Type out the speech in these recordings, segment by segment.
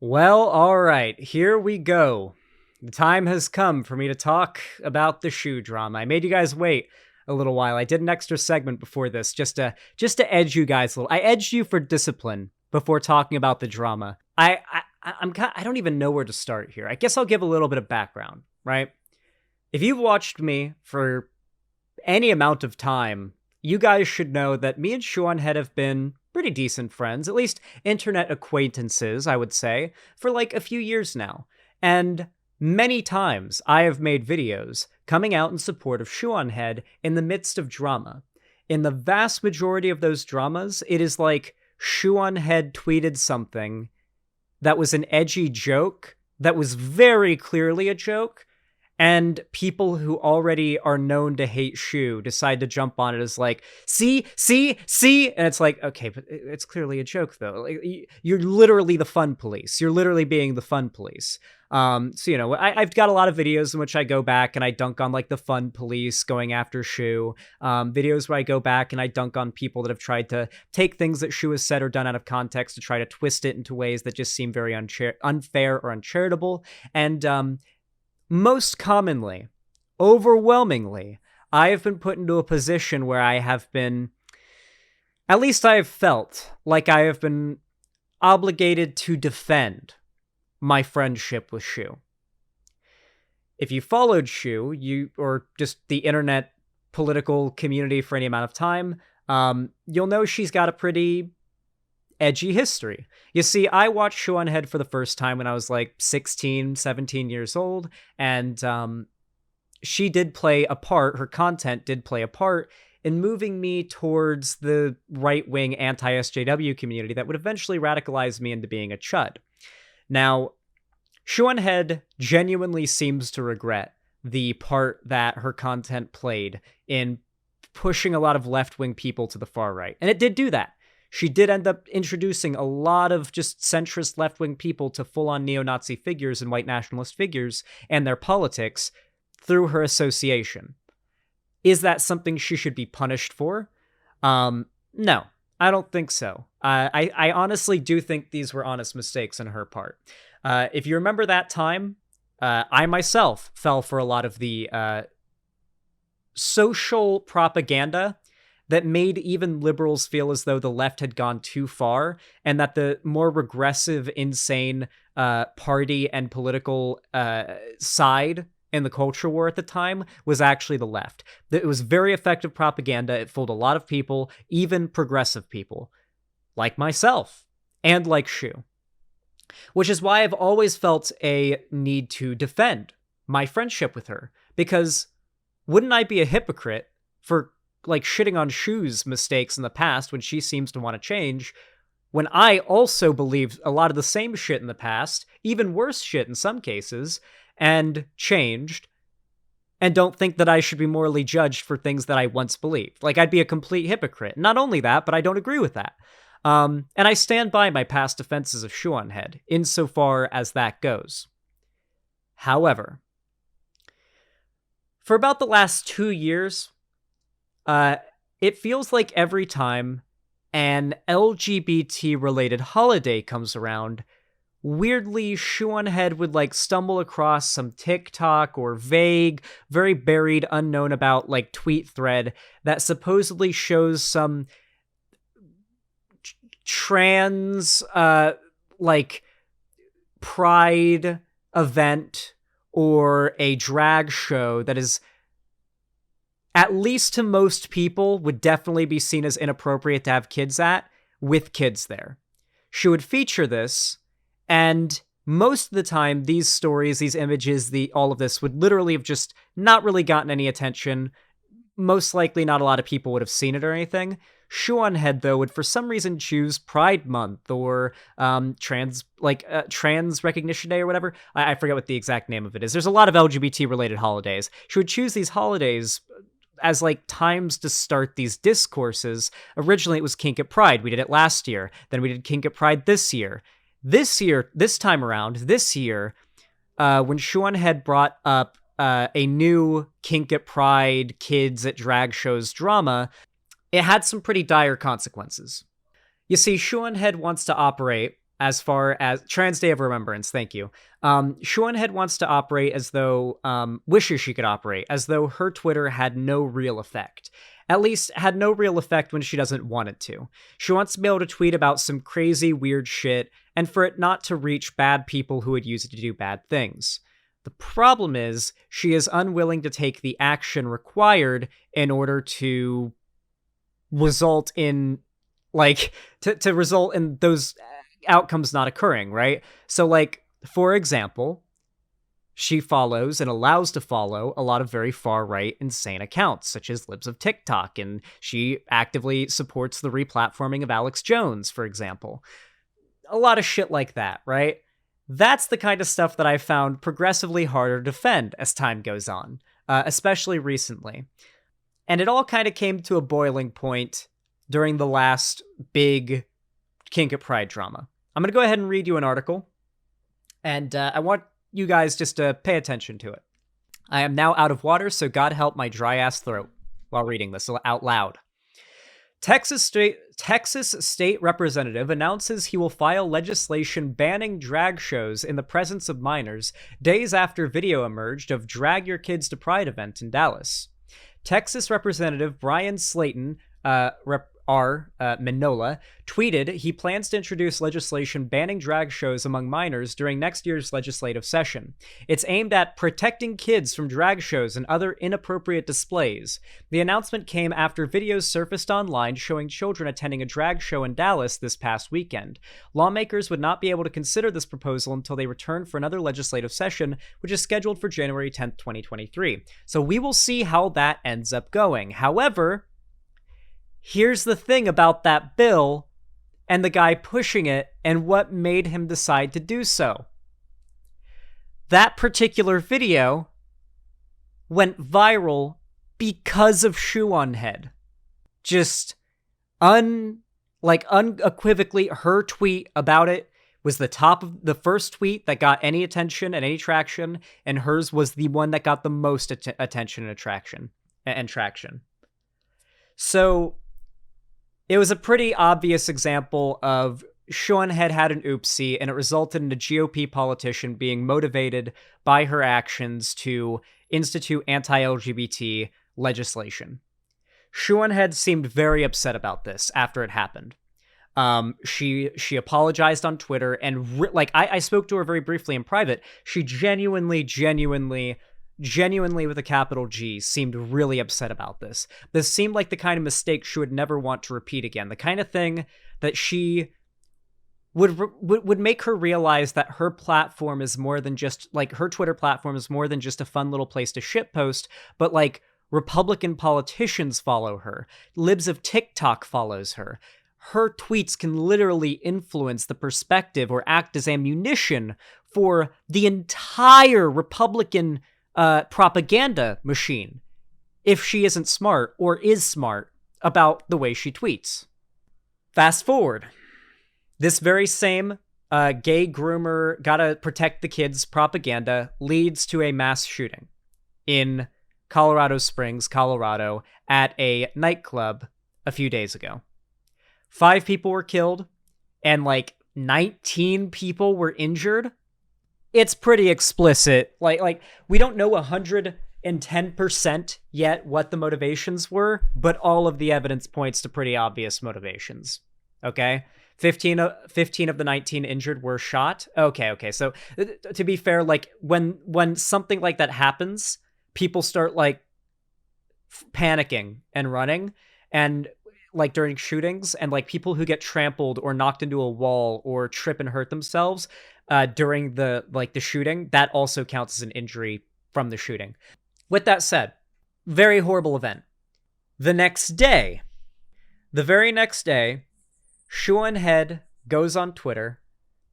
Well, all right, here we go. The time has come for me to talk about the shoe drama. I made you guys wait a little while. I did an extra segment before this just to edge you guys a little. I edged you for discipline before talking about the drama. I don't even know where to start here. I guess I'll give a little bit of background, right? If you've watched me for any amount of time, you guys should know that me and Shoe0nHead have been pretty decent friends, at least internet acquaintances, I would say, for like a few years now. And many times I have made videos coming out in support of Shoe0nHead in the midst of drama. In the vast majority of those dramas, it is like Shoe0nHead tweeted something that was an edgy joke that was very clearly a joke, and people who already are known to hate Shoe decide to jump on it as like, see, and it's like, okay, but it's clearly a joke though. Like, you're literally the fun police. You're literally being the fun police. I've got a lot of videos in which I go back and I dunk on like the fun police going after Shoe. Videos where I go back and I dunk on people that have tried to take things that Shoe has said or done out of context to try to twist it into ways that just seem very unfair or uncharitable. And most commonly, overwhelmingly, I have been put into a position where I have been, at least I have felt like I have been obligated to defend my friendship with Shoe. If you followed Shoe, or just the internet political community for any amount of time, you'll know she's got a pretty edgy history. You see, I watched Shoe0nHead for the first time when I was like 16, 17 years old, and she did play a part, her content did play a part in moving me towards the right-wing anti-SJW community that would eventually radicalize me into being a chud. Now, Shoe0nHead genuinely seems to regret the part that her content played in pushing a lot of left-wing people to the far right, and it did do that. She did end up introducing a lot of just centrist left-wing people to full-on neo-Nazi figures and white nationalist figures and their politics through her association. Is that something she should be punished for? No, I don't think so. I honestly do think these were honest mistakes on her part. If you remember that time, I myself fell for a lot of the social propaganda that made even liberals feel as though the left had gone too far and that the more regressive, insane party and political side in the culture war at the time was actually the left. It was very effective propaganda. It fooled a lot of people, even progressive people, like myself and like Shoe. Which is why I've always felt a need to defend my friendship with her, because wouldn't I be a hypocrite for like shitting on Shoe's mistakes in the past when she seems to want to change, when I also believed a lot of the same shit in the past, even worse shit in some cases, and changed, and don't think that I should be morally judged for things that I once believed. Like, I'd be a complete hypocrite. Not only that, but I don't agree with that. And I stand by my past defenses of Shoe0nHead, insofar as that goes. However, for about the last 2 years, it feels like every time an LGBT-related holiday comes around, weirdly, Shoe0nHead would like stumble across some TikTok or vague, very buried, unknown about like tweet thread that supposedly shows some trans like pride event or a drag show that is, at least to most people, would definitely be seen as inappropriate to have kids at, with kids there. She would feature this, and most of the time, these stories, these images, all of this would literally have just not really gotten any attention. Most likely not a lot of people would have seen it or anything. Shoe0nHead, though, would for some reason choose Pride Month or Trans Recognition Day or whatever. I forget what the exact name of it is. There's a lot of LGBT-related holidays. She would choose these holidays as like times to start these discourses. Originally, it was Kink at Pride. We did it last year. Then we did Kink at Pride this year. This time around, when Shoe0nHead brought up a new Kink at Pride, kids at drag shows drama, it had some pretty dire consequences. You see, Shoe0nHead wants to operate as far as Trans Day of Remembrance. Thank you. Shoe0nHead wants to operate as though, wishes she could operate as though her Twitter had no real effect. At least had no real effect when she doesn't want it to. She wants to be able to tweet about some crazy, weird shit, and for it not to reach bad people who would use it to do bad things. The problem is, she is unwilling to take the action required in order to result in, like, to result in those outcomes not occurring, right? So, like, for example, she follows and allows to follow a lot of very far-right insane accounts, such as Libs of TikTok, and she actively supports the replatforming of Alex Jones, for example. A lot of shit like that, right? That's the kind of stuff that I've found progressively harder to defend as time goes on, especially recently. And it all kind of came to a boiling point during the last big Kink at Pride drama. I'm going to go ahead and read you an article, and I want you guys just to pay attention to it. I am now out of water, so God help my dry-ass throat while reading this out loud. Texas state representative announces he will file legislation banning drag shows in the presence of minors days after video emerged of Drag Your Kids to Pride event in Dallas. Texas Representative Brian Slayton, Minola, tweeted he plans to introduce legislation banning drag shows among minors during next year's legislative session. It's aimed at protecting kids from drag shows and other inappropriate displays. The announcement came after videos surfaced online showing children attending a drag show in Dallas this past weekend. Lawmakers would not be able to consider this proposal until they return for another legislative session, which is scheduled for January 10th, 2023. So we will see how that ends up going. However, here's the thing about that bill and the guy pushing it and what made him decide to do so. That particular video went viral because of Shoe0nHead. Just unequivocally, her tweet about it was the top of the first tweet that got any attention and any traction, and hers was the one that got the most attention and traction. So it was a pretty obvious example of Shoe0nHead had an oopsie, and it resulted in a GOP politician being motivated by her actions to institute anti-LGBT legislation. Shoe0nHead seemed very upset about this after it happened. She apologized on Twitter, and I spoke to her very briefly in private. She genuinely with a capital G, seemed really upset about this. This seemed like the kind of mistake she would never want to repeat again. The kind of thing that she would make her realize that her platform is more than just, like, her Twitter platform is more than just a fun little place to shitpost, but, like, Republican politicians follow her. Libs of TikTok follows her. Her tweets can literally influence the perspective or act as ammunition for the entire Republican propaganda machine if she isn't smart or is smart about the way she tweets. Fast forward. This very same gay groomer gotta protect the kids propaganda leads to a mass shooting in Colorado Springs, Colorado, at a nightclub a few days ago. 5 people were killed and 19 people were injured. It's pretty explicit. Like we don't know 110% yet what the motivations were, but all of the evidence points to pretty obvious motivations. Okay? 15 of the 19 injured were shot. Okay. So to be fair, when something like that happens, people start panicking and running, and during shootings, and people who get trampled or knocked into a wall or trip and hurt themselves during the shooting, that also counts as an injury from the shooting. With that said, very horrible event. The very next day, Shoe0nHead goes on Twitter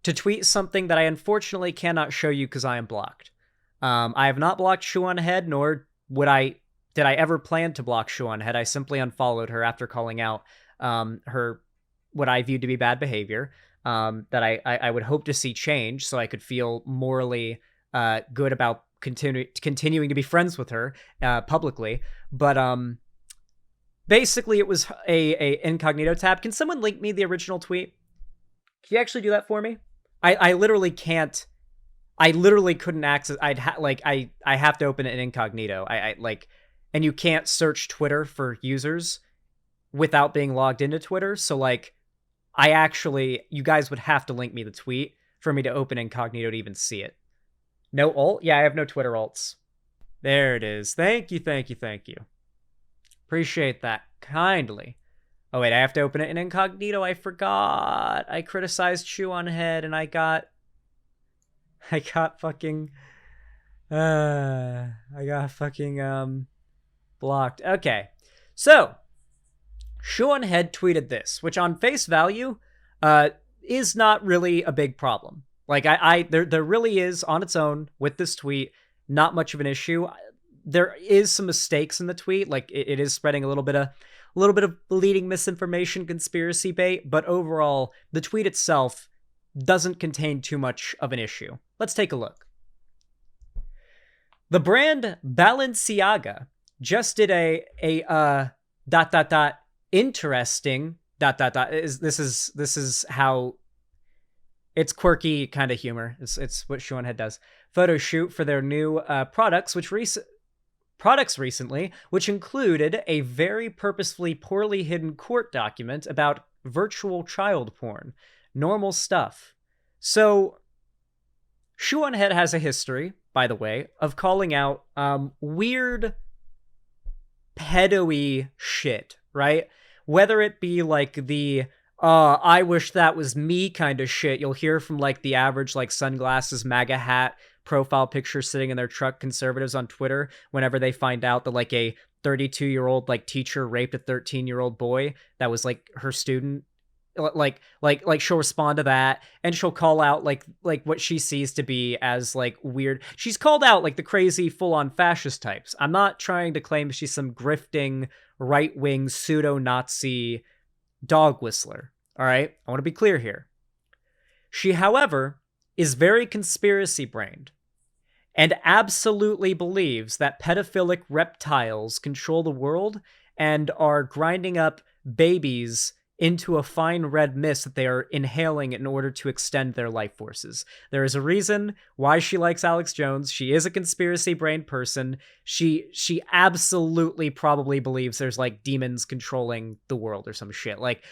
to tweet something that I unfortunately cannot show you because I am blocked. I have not blocked Shoe0nHead, nor did I ever plan to block Shoe0nHead. I simply unfollowed her after calling out her what I viewed to be bad behavior that I would hope to see change, so I could feel morally good about continuing to be friends with her publicly. But basically, it was a incognito tab. Can someone link me the original tweet? Can you actually do that for me? I literally can't. I literally couldn't access. I have to open it in incognito. I like, and you can't search Twitter for users without being logged into Twitter. So like, you guys would have to link me the tweet for me to open incognito to even see it. No alt? Yeah, I have no Twitter alts. There it is. Thank you, thank you, thank you. Appreciate that kindly. Oh wait, I have to open it in incognito. I forgot. I criticized Shoe0nHead and I got fucking I got fucking blocked. Okay. So, Shoe0nHead tweeted this, which on face value is not really a big problem. Like there really is on its own with this tweet not much of an issue. There is some mistakes in the tweet, like it is spreading a little bit of leading misinformation, conspiracy bait, but overall the tweet itself doesn't contain too much of an issue. Let's take a look. The brand Balenciaga just did a interesting ... This is how it's quirky kind of humor. It's what Shoe0nHead does. Photo shoot for their new products recently, which included a very purposefully poorly hidden court document about virtual child porn. Normal stuff. So, Shoe0nHead has a history, by the way, of calling out weird pedo-y shit, right? Whether it be like the I wish that was me kind of shit you'll hear from like the average like sunglasses, MAGA hat, profile picture sitting in their truck conservatives on Twitter whenever they find out that like a 32-year-old like teacher raped a 13-year-old boy that was like her student. Like she'll respond to that and she'll call out like what she sees to be as like weird. She's called out like the crazy full-on fascist types. I'm not trying to claim she's some grifting right-wing pseudo-Nazi dog whistler. All right, I want to be clear here. She, however, is very conspiracy-brained and absolutely believes that pedophilic reptiles control the world and are grinding up babies into a fine red mist that they are inhaling in order to extend their life forces. There is a reason why she likes Alex Jones. She is a conspiracy-brained person. She absolutely probably believes there's like demons controlling the world or some shit. Like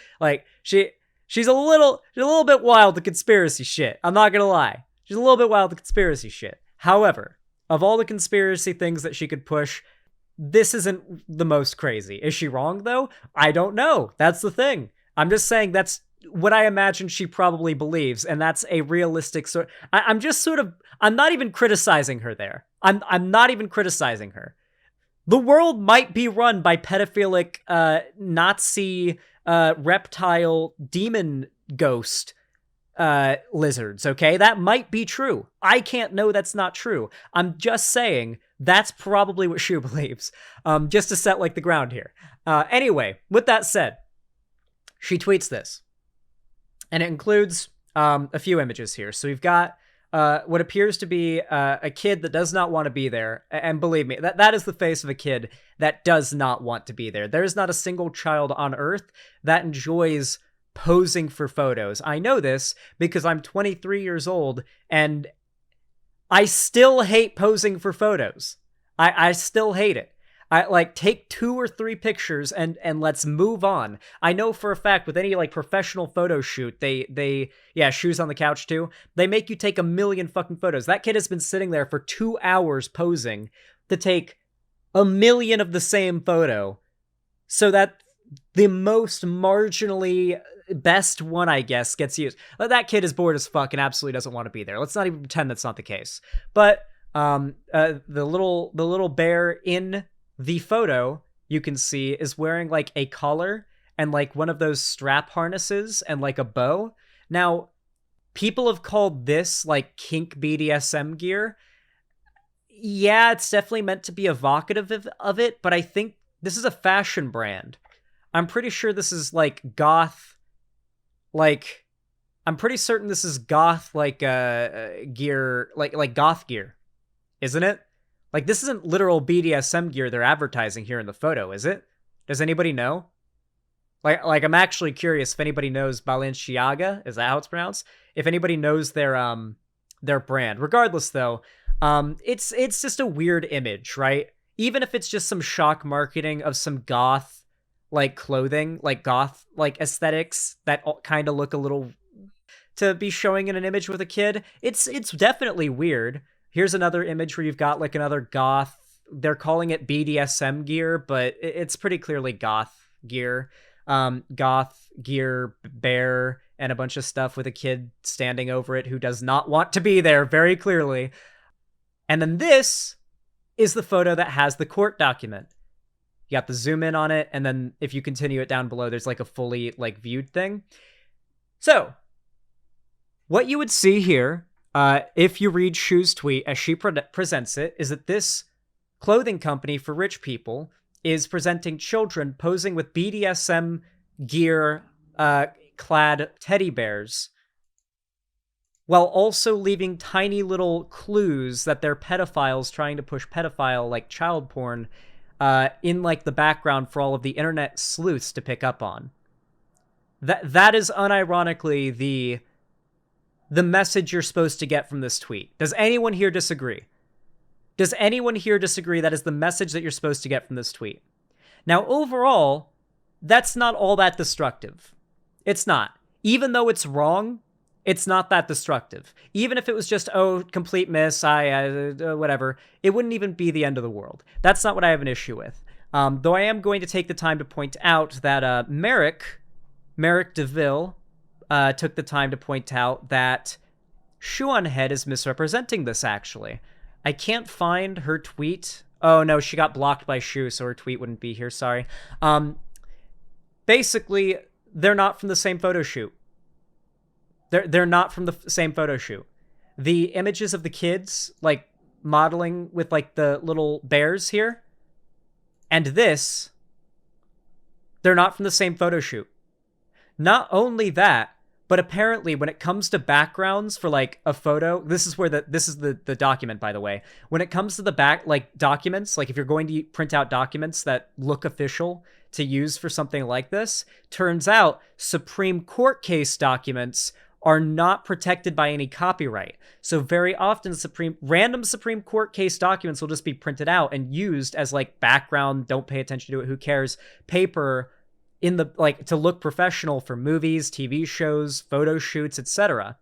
she's a little bit wild to conspiracy shit. I'm not gonna lie. She's a little bit wild to conspiracy shit. However, of all the conspiracy things that she could push, this isn't the most crazy. Is she wrong though? I don't know. That's the thing. I'm just saying that's what I imagine she probably believes, and that's a realistic sort. I'm not even criticizing her there. I'm not even criticizing her. The world might be run by pedophilic Nazi reptile demon ghost lizards, okay? That might be true. I can't know that's not true. I'm just saying that's probably what Shoe believes, just to set like the ground here. Anyway, with that said, she tweets this, and it includes a few images here. So we've got what appears to be a kid that does not want to be there, and believe me, that is the face of a kid that does not want to be there. There is not a single child on Earth that enjoys posing for photos. I know this because I'm 23 years old, and I still hate posing for photos. I still hate it. I like take 2 or 3 pictures and let's move on. I know for a fact with any like professional photo shoot, they Shoes on the couch too. They make you take a million fucking photos. That kid has been sitting there for 2 hours posing to take a million of the same photo, so that the most marginally best one, I guess, gets used. That kid is bored as fuck and absolutely doesn't want to be there. Let's not even pretend that's not the case. But the little bear in the photo you can see is wearing like a collar and like one of those strap harnesses and like a bow. Now, people have called this like kink BDSM gear. Yeah, it's definitely meant to be evocative of it, but I think this is a fashion brand. I'm pretty sure this is like goth, like I'm pretty certain this is goth like gear, like goth gear, isn't it? Like, this isn't literal BDSM gear they're advertising here in the photo, is it? Does anybody know? Like I'm actually curious if anybody knows Balenciaga. Is that how it's pronounced? If anybody knows their brand. Regardless, though, it's just a weird image, right? Even if it's just some shock marketing of some goth like clothing, like goth like aesthetics that kind of look a little to be showing in an image with a kid, it's definitely weird. Here's another image where you've got like another goth. They're calling it BDSM gear, but it's pretty clearly goth gear. Goth gear bear and a bunch of stuff with a kid standing over it who does not want to be there very clearly. And then this is the photo that has the court document. You got the zoom in on it, and then if you continue it down below, there's like a fully like viewed thing. So what you would see here, if you read Shoe's tweet as she presents it, is that this clothing company for rich people is presenting children posing with BDSM gear clad teddy bears, while also leaving tiny little clues that they're pedophiles trying to push pedophile like child porn in like the background for all of the internet sleuths to pick up on. That is unironically the message you're supposed to get from this tweet. Does anyone here disagree? Does anyone here disagree that is the message that you're supposed to get from this tweet? Now, overall, that's not all that destructive. It's not. Even though it's wrong, it's not that destructive. Even if it was just, oh, complete miss, whatever, it wouldn't even be the end of the world. That's not what I have an issue with. Though I am going to take the time to point out that Merrick DeVille took the time to point out that Shoe0nHead is misrepresenting this, actually. I can't find her tweet. Oh, no, she got blocked by Shoe, so her tweet wouldn't be here, sorry. Basically, they're not from the same photo shoot. They're not from the same photo shoot. The images of the kids, like, modeling with, like, the little bears here, and this, they're not from the same photo shoot. Not only that, but apparently when it comes to backgrounds for like a photo, this is the document, by the way. When it comes to the back, like documents, like if you're going to print out documents that look official to use for something like this, turns out Supreme Court case documents are not protected by any copyright. So very often random Supreme Court case documents will just be printed out and used as like background, don't pay attention to it, who cares, paper in the like to look professional for movies, TV shows, photo shoots, etc.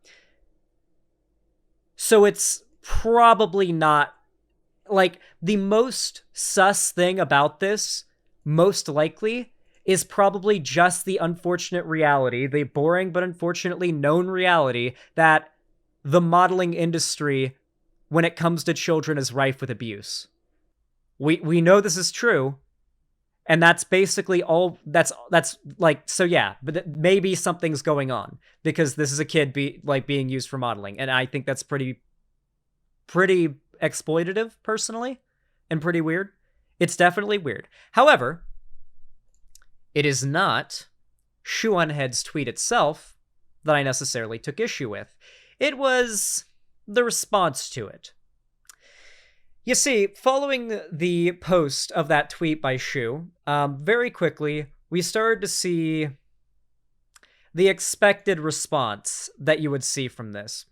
So it's probably not like the most sus thing about this, most likely, is probably just the unfortunate reality, the boring but unfortunately known reality that the modeling industry, when it comes to children, is rife with abuse. We know this is true. And that's basically all. That's like, so yeah, but maybe something's going on because this is a kid being used for modeling, and I think that's pretty exploitative personally, and pretty weird. It's definitely weird. However, it is not Shoe0nHead's tweet itself that I necessarily took issue with. It was the response to it. You see, following the post of that tweet by Shoe, very quickly, we started to see the expected response that you would see from this.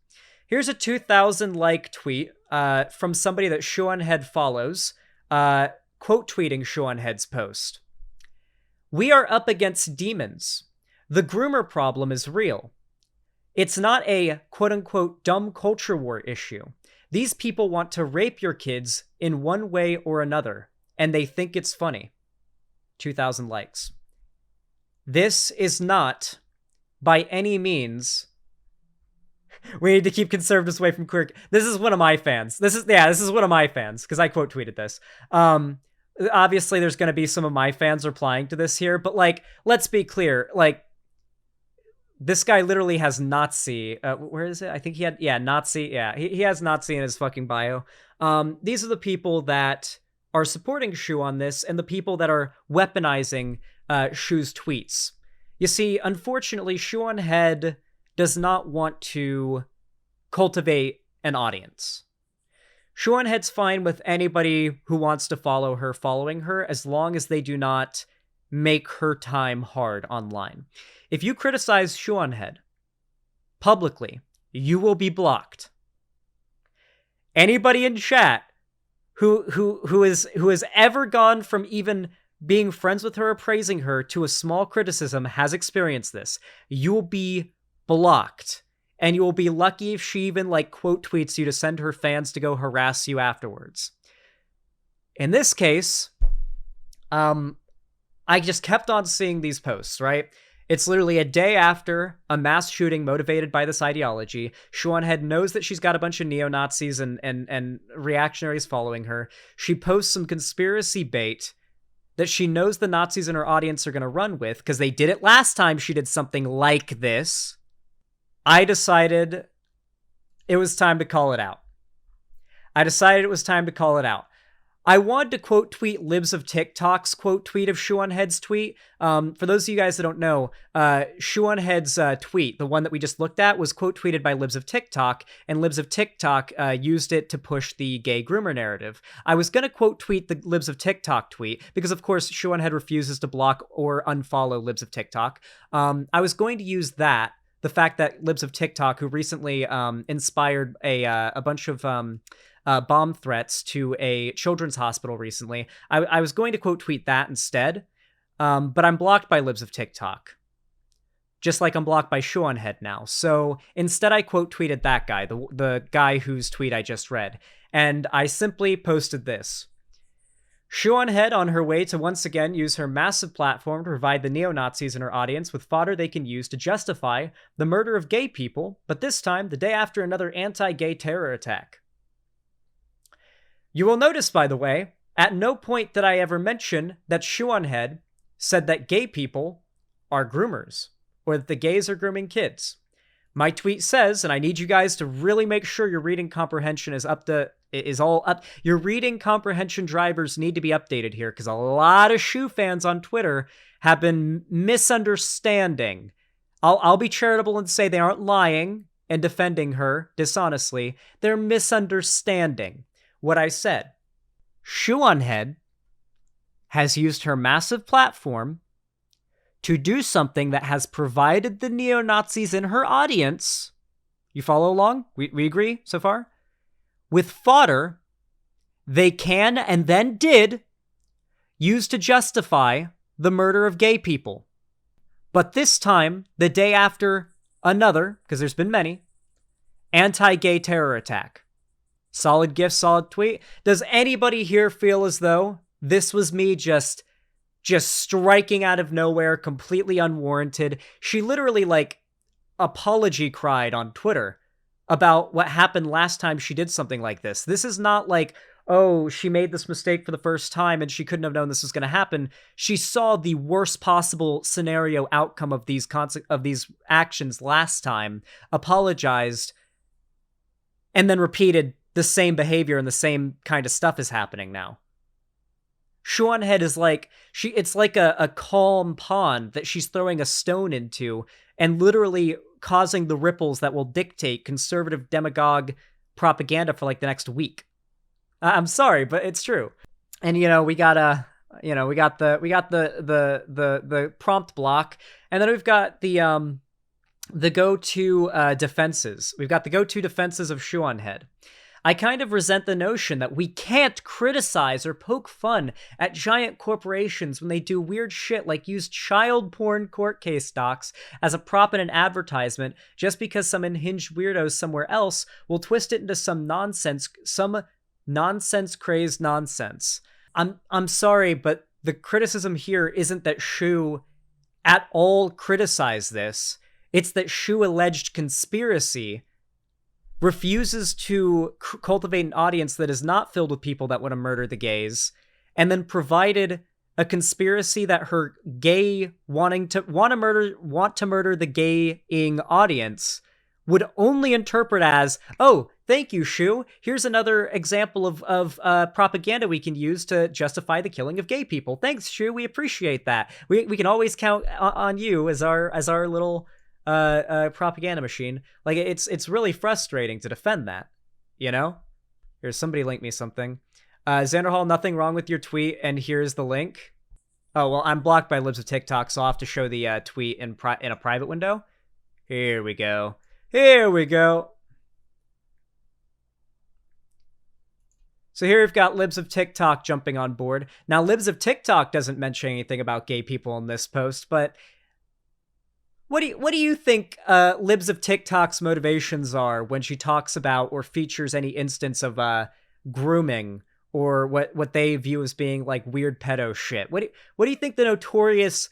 Here's a 2,000 like tweet from somebody that Shoe0nHead follows, quote tweeting Shoe0nHead's post. "We are up against demons. The groomer problem is real. It's not a quote-unquote dumb culture war issue. These people want to rape your kids in one way or another, and they think it's funny." 2,000 likes. This is not, by any means... We need to keep conservatives away from queer... This is one of my fans. This is one of my fans, because I quote tweeted this. Obviously, there's going to be some of my fans replying to this here, but, like, let's be clear. Like, this guy literally has Nazi. Where is it? I think he had, Nazi. Yeah, he has Nazi in his fucking bio. These are the people that are supporting Shoe on this and the people that are weaponizing Shoe's tweets. You see, unfortunately, Shoe0nHead does not want to cultivate an audience. Shoe0nHead's fine with anybody who wants to follow her following her, as long as they do not make her time hard online. If you criticize Shoe0nHead publicly, you will be blocked. Anybody in chat who has ever gone from even being friends with her or praising her to a small criticism has experienced this. You will be blocked. And you will be lucky if she even, like, quote tweets you to send her fans to go harass you afterwards. In this case, I just kept on seeing these posts, right? It's literally a day after a mass shooting motivated by this ideology. Shoe0nHead knows that she's got a bunch of neo-Nazis and reactionaries following her. She posts some conspiracy bait that she knows the Nazis in her audience are going to run with, because they did it last time she did something like this. I decided it was time to call it out. I wanted to quote tweet Libs of TikTok's quote tweet of Shoe0nHead's tweet. For those of you guys that don't know, Shoe0nHead's tweet, the one that we just looked at, was quote tweeted by Libs of TikTok, and Libs of TikTok used it to push the gay groomer narrative. I was going to quote tweet the Libs of TikTok tweet, because of course Shoe0nHead refuses to block or unfollow Libs of TikTok. I was going to use that, the fact that Libs of TikTok, who recently inspired a bunch of bomb threats to a children's hospital recently, I was going to quote tweet that instead, but I'm blocked by Libs of TikTok, just like I'm blocked by Shoe0nHead now. So instead I quote tweeted that guy, the guy whose tweet I just read, and I simply posted this. Shoe0nHead on her way to once again use her massive platform to provide the neo-Nazis in her audience with fodder they can use to justify the murder of gay people, but this time the day after another anti-gay terror attack. You will notice, by the way, at no point did I ever mention that Shoe0nHead said that gay people are groomers, or that the gays are grooming kids. My tweet says, and I need you guys to really make sure your reading comprehension is all up. Your reading comprehension drivers need to be updated here, because a lot of Shoe fans on Twitter have been misunderstanding. I'll be charitable and say they aren't lying and defending her dishonestly. They're misunderstanding what I said. Shoe0nHead has used her massive platform to do something that has provided the neo-Nazis in her audience, you follow along? We agree so far? With fodder they can and then did use to justify the murder of gay people. But this time, the day after another, because there's been many, anti-gay terror attack. Solid gift, solid tweet. Does anybody here feel as though this was me just striking out of nowhere, completely unwarranted? She literally, like, apology cried on Twitter about what happened last time she did something like this. This is not like, oh, she made this mistake for the first time and she couldn't have known this was going to happen. She saw the worst possible scenario outcome of these actions last time, apologized, and then repeated the same behavior and the same kind of stuff is happening now. Shoe0nHead is like, it's like a calm pond that she's throwing a stone into and literally causing the ripples that will dictate conservative demagogue propaganda for like the next week. I'm sorry, but it's true. And we got the prompt block, and then we've got the go-to defenses. We've got the go-to defenses of Shoe0nHead. I kind of resent the notion that we can't criticize or poke fun at giant corporations when they do weird shit like use child porn court case docs as a prop in an advertisement just because some unhinged weirdos somewhere else will twist it into some nonsense-crazed nonsense. I'm sorry, but the criticism here isn't that Shoe at all criticized this. It's that Shoe alleged conspiracy refuses to cultivate an audience that is not filled with people that want to murder the gays, and then provided a conspiracy that her gay want to murder the gaying audience would only interpret as, oh, thank you, Shoe. Here's another example of propaganda we can use to justify the killing of gay people. Thanks, Shoe. We appreciate that. We can always count on you as our little propaganda machine. Like, it's really frustrating to defend that, Here's somebody link me something. Xander Hall, nothing wrong with your tweet, and here's the link. Oh, well, I'm blocked by Libs of TikTok, so I'll have to show the tweet in a private window. Here we go. Here we go. So here we've got Libs of TikTok jumping on board. Now, Libs of TikTok doesn't mention anything about gay people in this post, but what do you think Libs of TikTok's motivations are when she talks about or features any instance of grooming or what they view as being like weird pedo shit? What do you think the notorious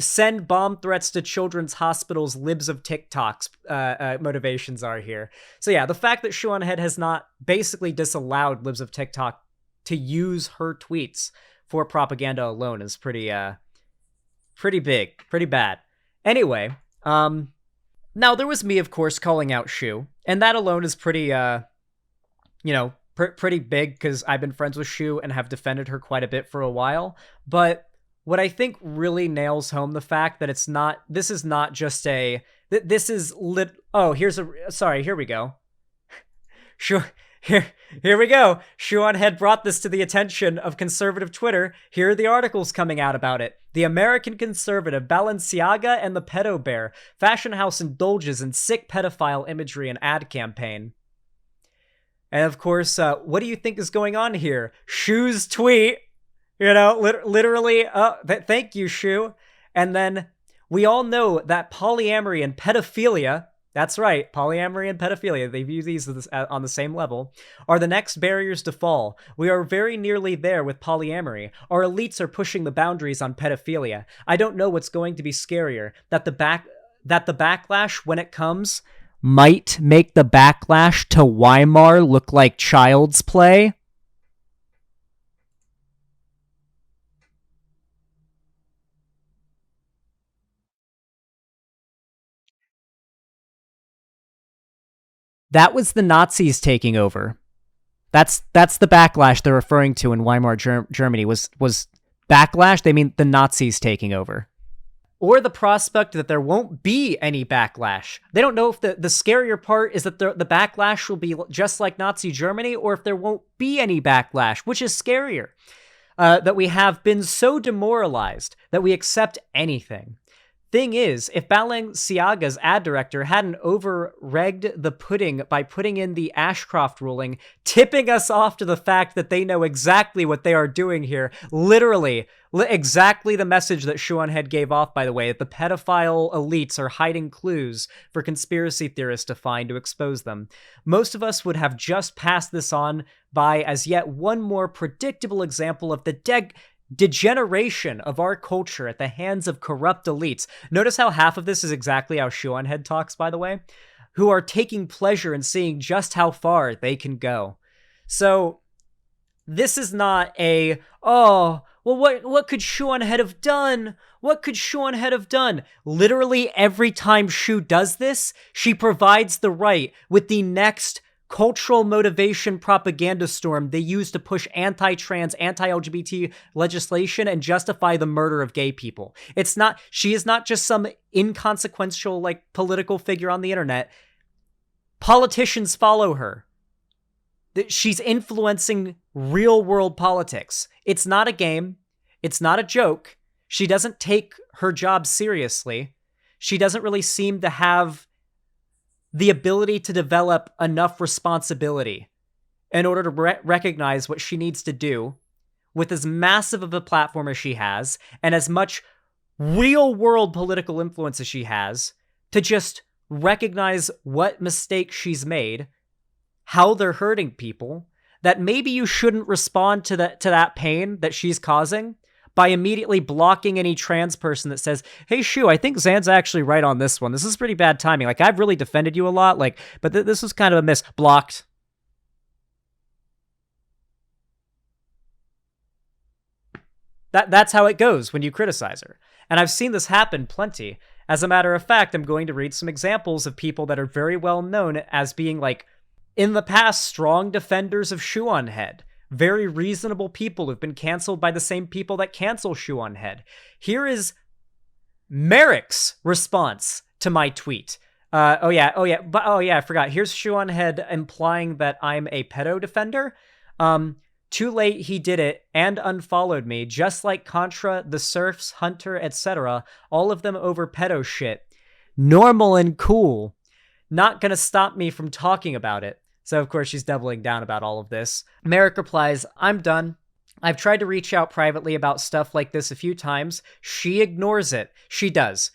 send bomb threats to children's hospitals Libs of TikTok's motivations are here? So yeah, the fact that Shoe0nHead has not basically disallowed Libs of TikTok to use her tweets for propaganda alone is pretty big, pretty bad. Anyway, now there was me, of course, calling out Shoe, and that alone is pretty, pretty big because I've been friends with Shoe and have defended her quite a bit for a while. But what I think really nails home the fact that this is not just a, this is oh, here we go. Here we go. Shoe0nHead brought this to the attention of conservative Twitter. Here are the articles coming out about it. The American Conservative, Balenciaga and the Pedo Bear. Fashion house indulges in sick pedophile imagery and ad campaign. And of course, what do you think is going on here? Shoe's tweet, literally, thank you, Shoe. And then we all know that polyamory and pedophilia, that's right, polyamory and pedophilia, they view these on the same level, are the next barriers to fall. We are very nearly there with polyamory. Our elites are pushing the boundaries on pedophilia. I don't know what's going to be scarier, that the backlash when it comes might make the backlash to Weimar look like child's play. That was the Nazis taking over. That's the backlash they're referring to in Weimar Germany was backlash. They mean the Nazis taking over. Or the prospect that there won't be any backlash. They don't know if the scarier part is that the backlash will be just like Nazi Germany, or if there won't be any backlash, which is scarier. That we have been so demoralized that we accept anything. Thing is, if Balenciaga's ad director hadn't over-regged the pudding by putting in the Ashcroft ruling, tipping us off to the fact that they know exactly what they are doing here, literally, exactly the message that Shoe0nHead gave off, by the way, that the pedophile elites are hiding clues for conspiracy theorists to find to expose them. Most of us would have just passed this on by as yet one more predictable example of the degeneration of our culture at the hands of corrupt elites. Notice how half of this is exactly how Shoe0nHead talks, by the way, who are taking pleasure in seeing just how far they can go. So this is not a, oh, well, what could Shoe0nHead have done? What could Shoe0nHead have done? Literally every time Shoe does this, she provides the right with the next cultural motivation propaganda storm they use to push anti-trans, anti-LGBT legislation and justify the murder of gay people. She is not just some inconsequential, like, political figure on the internet. Politicians follow her. She's influencing real-world politics. It's not a game. It's not a joke. She doesn't take her job seriously. She doesn't really seem to have the ability to develop enough responsibility in order to recognize what she needs to do with as massive of a platform as she has and as much real-world political influence as she has to just recognize what mistakes she's made, how they're hurting people, that maybe you shouldn't respond to that pain that she's causing by immediately blocking any trans person that says, hey, Shoe, I think Zan's actually right on this one. This is pretty bad timing. Like, I've really defended you a lot, like, but this was kind of a miss. Blocked. That's how it goes when you criticize her. And I've seen this happen plenty. As a matter of fact, I'm going to read some examples of people that are very well known as being, like, in the past, strong defenders of Shoe0nHead. Very reasonable people who've been canceled by the same people that cancel Shoe0nHead. Here is Merrick's response to my tweet. Oh yeah, I forgot. Here's Shoe0nHead implying that I'm a pedo defender. Too late, he did it and unfollowed me, just like Contra, the Surfs, Hunter, etc. All of them over pedo shit. Normal and cool. Not gonna stop me from talking about it. So, of course, she's doubling down about all of this. Merrick replies, I'm done. I've tried to reach out privately about stuff like this a few times. She ignores it. She does.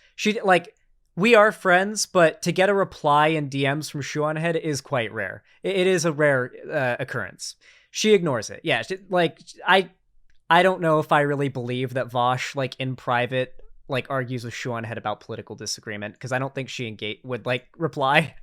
We are friends, but to get a reply in DMs from Shoe0nHead is quite rare. It is a rare occurrence. She ignores it. Yeah, I don't know if I really believe that Vosh, in private, argues with Shoe0nHead about political disagreement, because I don't think she would reply,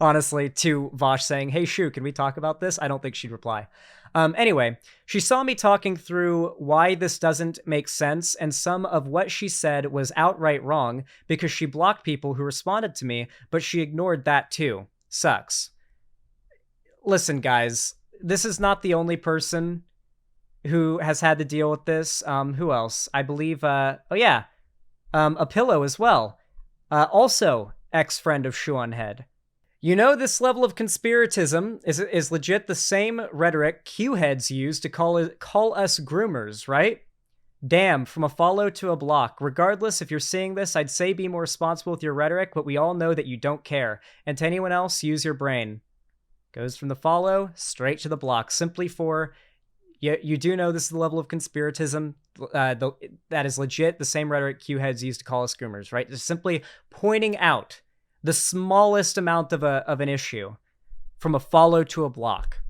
honestly, to Vosh saying, hey, Shu, can we talk about this? I don't think she'd reply. Anyway, she saw me talking through why this doesn't make sense, and some of what she said was outright wrong because she blocked people who responded to me, but she ignored that too. Sucks. Listen, guys, this is not the only person who has had to deal with this. Who else? I believe, a Pillow as well. Also ex-friend of Shoe0nHead. You know, this level of conspiratism is legit the same rhetoric Q-heads use to call us groomers, right? Damn, from a follow to a block. Regardless, if you're seeing this, I'd say be more responsible with your rhetoric, but we all know that you don't care. And to anyone else, use your brain. Goes from the follow straight to the block, simply for, you do know this is the level of conspiratism that is legit the same rhetoric Q-heads use to call us groomers, right? Just simply pointing out the smallest amount of an issue from a follow to a block.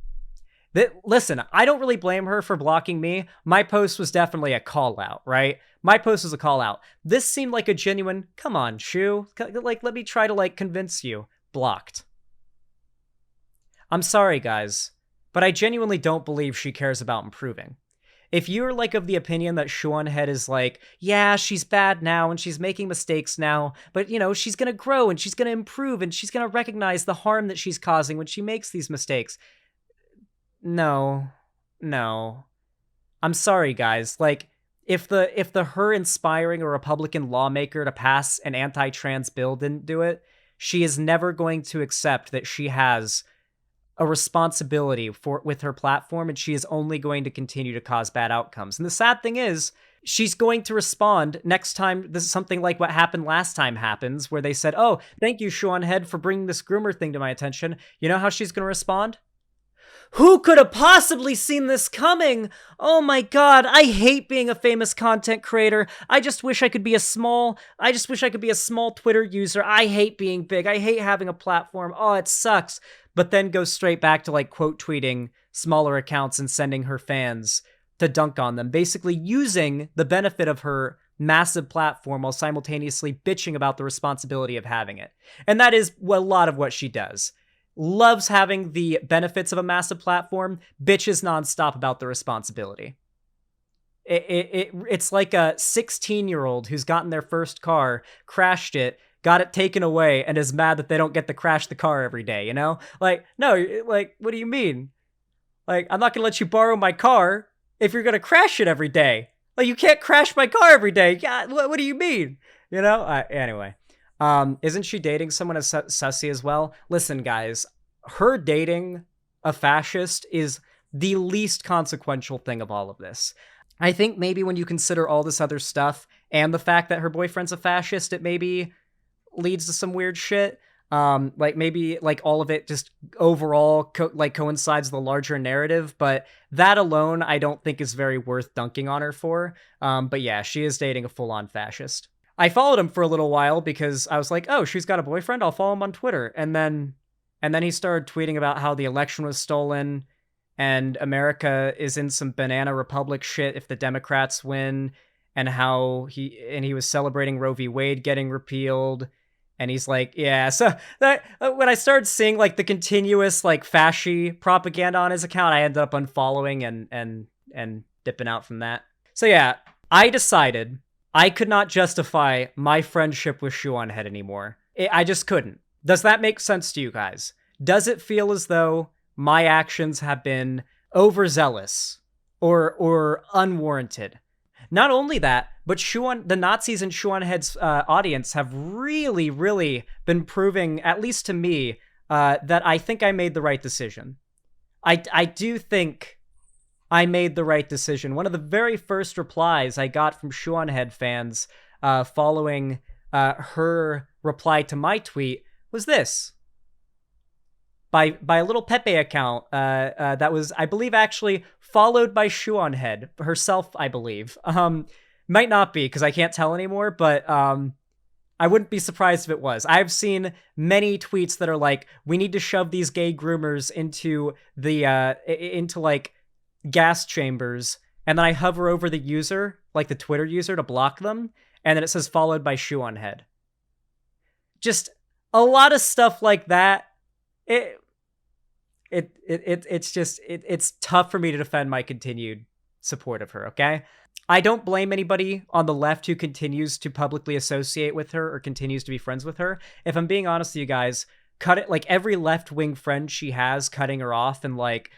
Listen, I don't really blame her for blocking me. My post was definitely a call out, right? My post was a call out. This seemed like a genuine, come on, Shu, let me try to convince you. Blocked. I'm sorry, guys, but I genuinely don't believe she cares about improving. If you're of the opinion that Shoe0nHead is yeah, she's bad now and she's making mistakes now, but she's gonna grow and she's gonna improve and she's gonna recognize the harm that she's causing when she makes these mistakes. No. I'm sorry, guys. If the her inspiring a Republican lawmaker to pass an anti-trans bill didn't do it, she is never going to accept that she has a responsibility with her platform, and she is only going to continue to cause bad outcomes. And the sad thing is, she's going to respond next time something like what happened last time happens, where they said, oh, thank you, Shoe0nHead, for bringing this groomer thing to my attention. You know how she's going to respond? Who could have possibly seen this coming? Oh my god, I hate being a famous content creator. I just wish I could be a small Twitter user. I hate being big. I hate having a platform. Oh, it sucks. But then goes straight back to quote tweeting smaller accounts and sending her fans to dunk on them, basically using the benefit of her massive platform while simultaneously bitching about the responsibility of having it. And that is a lot of what she does. Loves having the benefits of a massive platform, bitches nonstop about the responsibility. It's like a 16-year-old who's gotten their first car, crashed it, got it taken away, and is mad that they don't get to crash the car every day, No, what do you mean? I'm not gonna let you borrow my car if you're gonna crash it every day. You can't crash my car every day. Yeah, what do you mean? Anyway. Isn't she dating someone as sussy as well? Listen, guys, her dating a fascist is the least consequential thing of all of this. I think maybe when you consider all this other stuff and the fact that her boyfriend's a fascist, it maybe leads to some weird shit. Maybe all of it just overall coincides with the larger narrative, but that alone I don't think is very worth dunking on her for. But yeah, she is dating a full-on fascist. I followed him for a little while because I was like, oh, she's got a boyfriend, I'll follow him on Twitter. And then he started tweeting about how the election was stolen and America is in some banana republic shit if the Democrats win, and how he was celebrating Roe v. Wade getting repealed. And he's like, yeah, so that when I started seeing the continuous fasci propaganda on his account, I ended up unfollowing and dipping out from that. So yeah, I decided I could not justify my friendship with Shoe0nHead anymore. I just couldn't. Does that make sense to you guys? Does it feel as though my actions have been overzealous or unwarranted? Not only that, but the Nazis in Shoe0nHead's audience have really, really been proving, at least to me, that I think I made the right decision. I do think I made the right decision. One of the very first replies I got from Shoe0nHead fans following her reply to my tweet was this. By a little Pepe account that was, I believe, actually followed by Shoe0nHead herself, I believe. Might not be, because I can't tell anymore, but I wouldn't be surprised if it was. I've seen many tweets that are like, we need to shove these gay groomers into like gas chambers, and then I hover over the user, like the Twitter user, to block them, and then it says followed by Shoe0nHead. Just a lot of stuff like that. It's tough for me to defend my continued support of her, okay? I don't blame anybody on the left who continues to publicly associate with her or continues to be friends with her. If I'm being honest with you guys, cut it, like every left-wing friend she has, cutting her off and like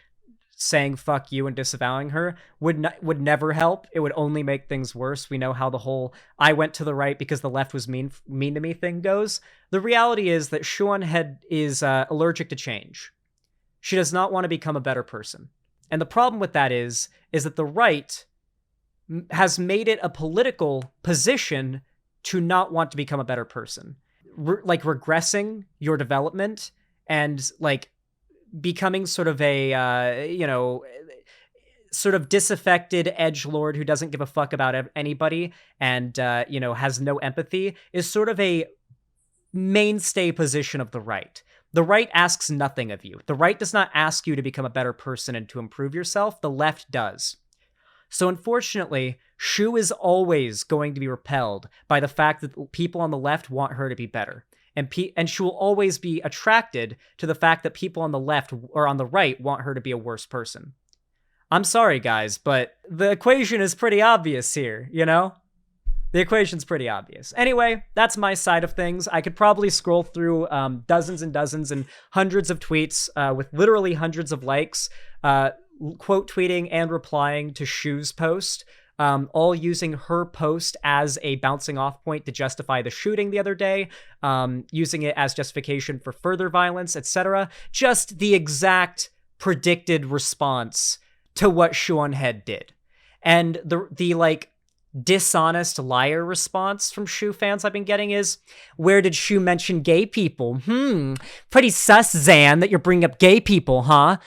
saying fuck you and disavowing her would never help. It would only make things worse. We know how the whole I went to the right because the left was mean to me thing goes. The reality is that Shoe0nHead is allergic to change. She does not want to become a better person. And the problem with that is that the right has made it a political position to not want to become a better person. Like regressing your development and like becoming sort of a, sort of disaffected edgelord who doesn't give a fuck about anybody and, has no empathy is sort of a mainstay position of the right. The right asks nothing of you. The right does not ask you to become a better person and to improve yourself. The left does. So unfortunately, Shoe is always going to be repelled by the fact that people on the left want her to be better. And she will always be attracted to the fact that people on the left or on the right want her to be a worse person. I'm sorry, guys, but the equation is pretty obvious here, you know? The equation's pretty obvious. Anyway, that's my side of things. I could probably scroll through dozens and dozens and hundreds of tweets with literally hundreds of likes, quote tweeting and replying to Shoe's post, all using her post as a bouncing off point to justify the shooting the other day, using it as justification for further violence, etc. Just the exact predicted response to what Shoe0nHead did. And the like dishonest liar response from Shoe fans I've been getting is, where did Shoe mention gay people? Pretty sus, Zan, that you're bringing up gay people, huh?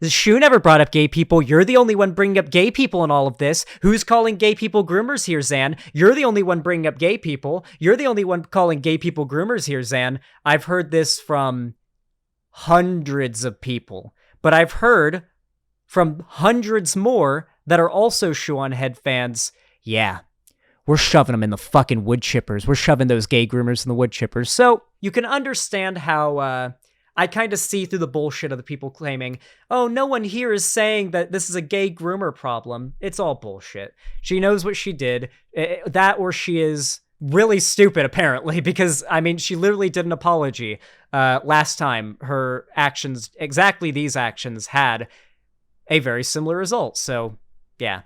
Shoe never brought up gay people. You're the only one bringing up gay people in all of this. Who's calling gay people groomers here, Zan? You're the only one bringing up gay people. You're the only one calling gay people groomers here, Zan. I've heard this from hundreds of people, but I've heard from hundreds more that are also Shoe0nHead fans. Yeah, we're shoving them in the fucking wood chippers. We're shoving those gay groomers in the wood chippers. So you can understand how I kind of see through the bullshit of the people claiming, oh, no one here is saying that this is a gay groomer problem. It's all bullshit. She knows what she did. That or she is really stupid, apparently, because, I mean, she literally did an apology last time. Her actions, exactly these actions, had a very similar result. So, yeah.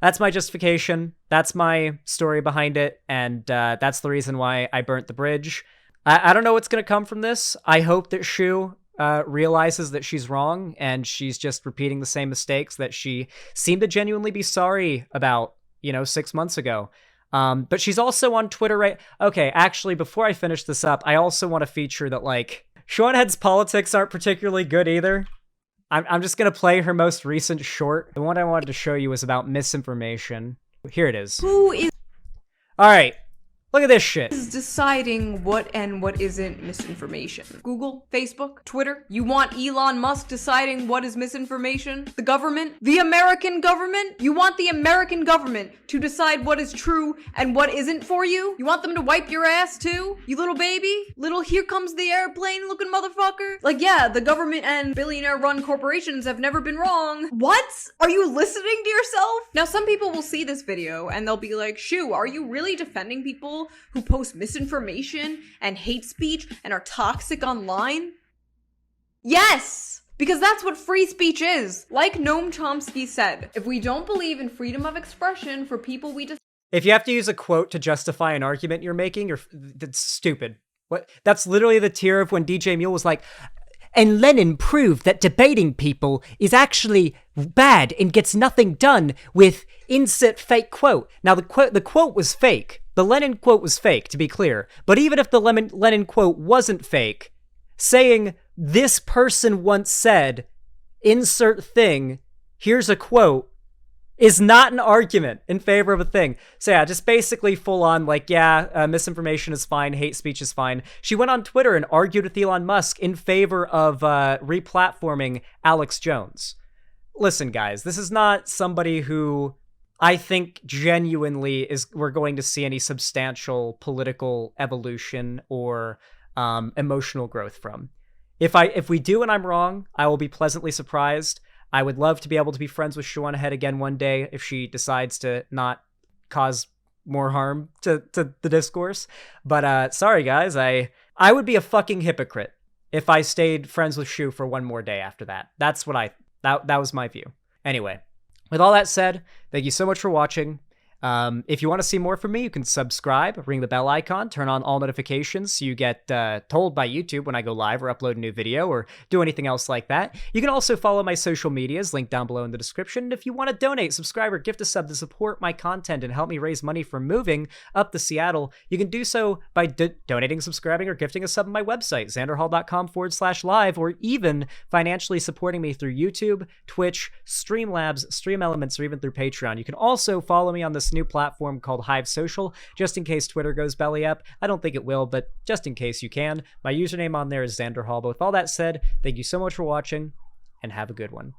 That's my justification. That's my story behind it. And that's the reason why I burnt the bridge. I don't know what's going to come from this. I hope that Shoe realizes that she's wrong and she's just repeating the same mistakes that she seemed to genuinely be sorry about, 6 months ago. But she's also on Twitter, right? Okay, actually, before I finish this up, I also want to feature that, like, Shoe0nHead's politics aren't particularly good either. I'm just going to play her most recent short. The one I wanted to show you was about misinformation. Here it is. Who is... All right. Look at this shit. Is deciding what and what isn't misinformation? Google, Facebook, Twitter? You want Elon Musk deciding what is misinformation? The government? The American government? You want the American government to decide what is true and what isn't for you? You want them to wipe your ass too? You little baby? Little here comes the airplane looking motherfucker? Like, yeah, the government and billionaire run corporations have never been wrong. What? Are you listening to yourself? Now, some people will see this video and they'll be like, Shoe, are you really defending people who post misinformation and hate speech and are toxic online? Yes! Because that's what free speech is. Like Noam Chomsky said, if we don't believe in freedom of expression for people we just... If you have to use a quote to justify an argument you're making, that's stupid. What? That's literally the tier of when DJ Mule was like, And Lenin proved that debating people is actually bad and gets nothing done with insert fake quote. Now, the quote was fake. The Lenin quote was fake, to be clear. But even if the Lenin quote wasn't fake, saying this person once said, insert thing, here's a quote, is not an argument in favor of a thing. So yeah, just basically full on like, misinformation is fine, hate speech is fine. She went on Twitter and argued with Elon Musk in favor of replatforming Alex Jones. Listen, guys, this is not somebody who I think genuinely we're going to see any substantial political evolution or emotional growth from. If we do and I'm wrong, I will be pleasantly surprised. I would love to be able to be friends with Shoe0nHead again one day if she decides to not cause more harm to the discourse. But sorry, guys, I would be a fucking hypocrite if I stayed friends with Shoe for one more day after that. That's what that was my view. Anyway, with all that said, thank you so much for watching. If you want to see more from me, you can subscribe, ring the bell icon, turn on all notifications so you get told by YouTube when I go live or upload a new video or do anything else like that. You can also follow my social medias, linked down below in the description. And if you want to donate, subscribe, or gift a sub to support my content and help me raise money for moving up to Seattle, you can do so by donating, subscribing, or gifting a sub on my website, xanderhall.com/live, or even financially supporting me through YouTube, Twitch, Streamlabs, Stream Elements, or even through Patreon. You can also follow me on this new platform called Hive Social, just in case Twitter goes belly up. I don't think it will, but just in case you can. My username on there is XanderHall. But with all that said, thank you so much for watching, and have a good one.